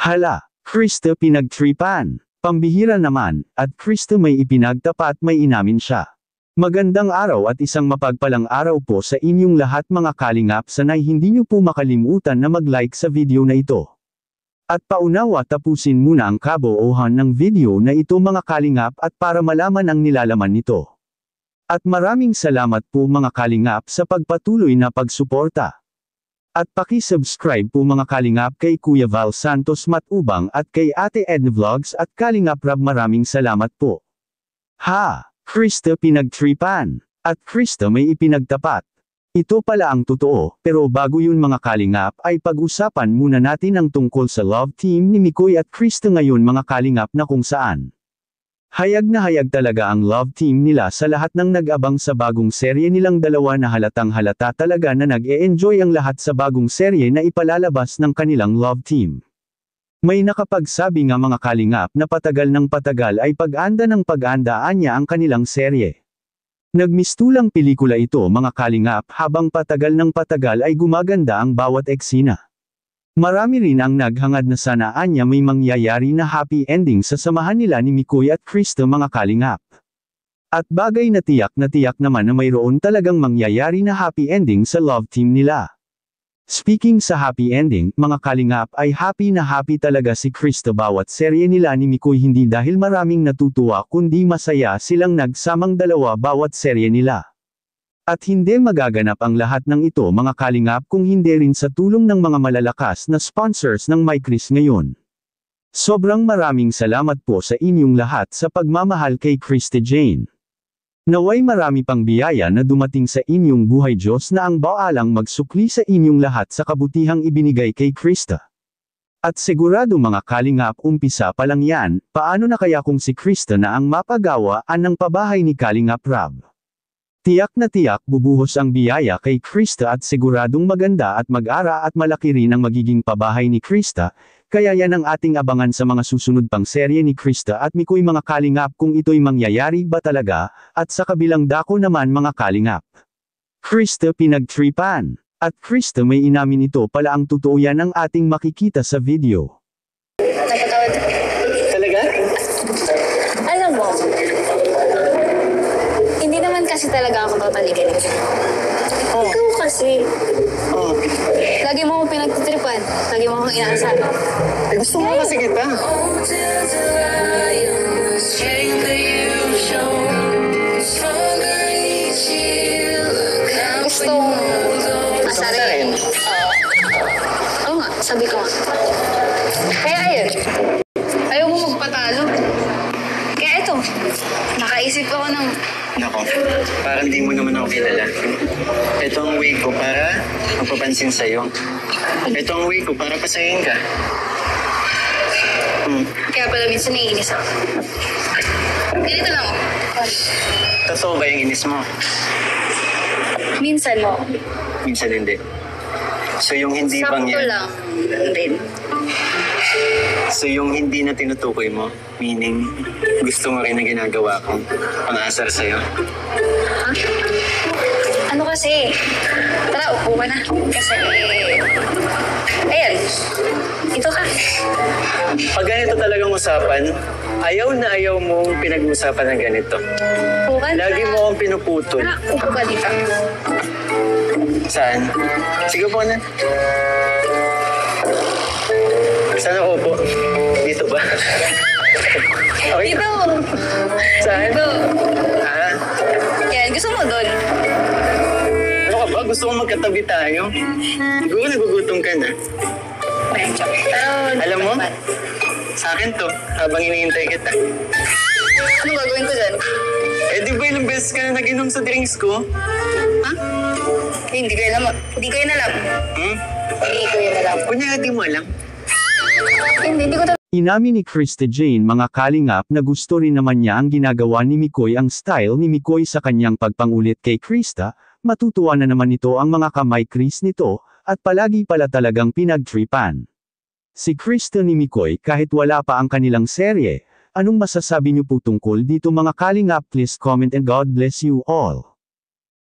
Hala, Krista pinagtripan. Pambihira naman, at Krista may ipinagtapat may inamin siya. Magandang araw at isang mapagpalang araw po sa inyong lahat mga kalingap, sanay hindi niyo po makalimutan na mag-like sa video na ito. At paunawa tapusin muna ang kabuuhan ng video na ito mga kalingap at para malaman ang nilalaman nito. At maraming salamat po mga kalingap sa pagpatuloy na pagsuporta. At paki-subscribe po mga kalingap kay Kuya Val Santos Matubang at kay Ate Edna Vlogs at Kalingap Rab, maraming salamat po. Ha! Krista pinagtripan. At Krista may ipinagtapat. Ito pala ang totoo, pero bago yun mga kalingap ay pag-usapan muna natin ang tungkol sa love team ni Mikoy at Krista ngayon mga kalingap na kung saan. Hayag na hayag talaga ang love team nila sa lahat ng nag-abang sa bagong serye nilang dalawa na halatang halata talaga na nag-e-enjoy ang lahat sa bagong serye na ipalalabas ng kanilang love team. May nakapagsabi nga mga kalingap na patagal ng patagal ay pag-anda ng pag-andaan niya ang kanilang serye. Nagmistulang pelikula ito mga kalingap habang patagal ng patagal ay gumaganda ang bawat eksena. Marami rin ang naghangad na sana anya may mangyayari na happy ending sa samahan nila ni Mikoy at Krista mga kalingap. At bagay na tiyak naman na mayroon talagang mangyayari na happy ending sa love team nila. Speaking sa happy ending, mga kalingap ay happy na happy talaga si Krista bawat serye nila ni Mikoy, hindi dahil maraming natutuwa kundi masaya silang nagsamang dalawa bawat serye nila. At hindi magaganap ang lahat ng ito mga kalingap kung hindi rin sa tulong ng mga malalakas na sponsors ng MyChris ngayon. Sobrang maraming salamat po sa inyong lahat sa pagmamahal kay Krista Jane. Naway marami pang biyaya na dumating sa inyong buhay, Diyos na ang baalang magsukli sa inyong lahat sa kabutihang ibinigay kay Krista. At sigurado mga kalingap umpisa pa lang yan, paano na kaya kung si Krista na ang mapagawaan ng pabahay ni Kalingap Rab? Tiyak na tiyak bubuhos ang biyaya kay Krista at siguradong maganda at mag-ara at malaki rin ang magiging pabahay ni Krista, kaya yan ang ating abangan sa mga susunod pang serye ni Krista at Mikoy mga kalingap kung ito'y mangyayari ba talaga, at sa kabilang dako naman mga kalingap. Krista pinagtripan. At Krista may inamin ito pala ang totoo, yan ang ating makikita sa video. Napatawad. Talaga? Alam mo, hindi naman kasi talaga ako papaligan. Oh. Ikaw kasi. Oh. Lagi mo akong pinagtitripan. Lagi mo akong inaasal. Eh, gusto mo kasi kita. Gusto asalin. Oo nga, sabi ko nga. Kaya ayun. Ayaw mo magpatalo. Kaya ito, nakaisip ako ng Nako, parang di mo naman ako kilala. Ito ang way ko para magpapansin sa'yo. Ito ang way ko para pasayin ka. kaya pala minsan naiinis ako. Ganito lang ako. Totoo ba yung inis mo? Minsan mo. Minsan hindi. So yung hindi bang Sakto yan? lang din. So yung hindi na tinutukoy mo, meaning gusto mo rin na ginagawa ko, pang-asar sa'yo? Ha? Ano kasi? Tara, upo ka na. Kasi, ayan. Ito ka. Pag ganito talagang usapan, ayaw na ayaw mong pinag-uusapan ng ganito. Upo ka na. Lagi mo akong pinuputol. Tara, upo ka dito. Saan? Sige po na. Saan ako po? Dito ba? Okay. Dito. Saan? Dito. Ah, Yan, gusto mo doon? ano ka ba? Gusto kong magkatabi tayo. Siguro nagugutom ka na. Medyo. Pero, Alam mo? Sa akin to, habang hinihintay kita. anong gagawin ko doon? Eh di ba ilang beses ka na nag-inom sa drinks ko? Ha? Hindi ko yun alam. Hindi ko yun alam. Hmm? Hindi ko yun alam. Kunya di mo alam. Hindi ko Inamin ni Krista Jane mga kalingap na gusto rin naman niya ang ginagawa ni Mikoy, ang style ni Mikoy sa kanyang pagpangulit kay Krista, matutuwa na naman ito ang mga kamay-Kris nito, at palagi pala talagang pinagtripan. Si Krista ni Mikoy kahit wala pa ang kanilang serye, anong masasabi niyo po tungkol dito mga kalingap? Please comment and God bless you all.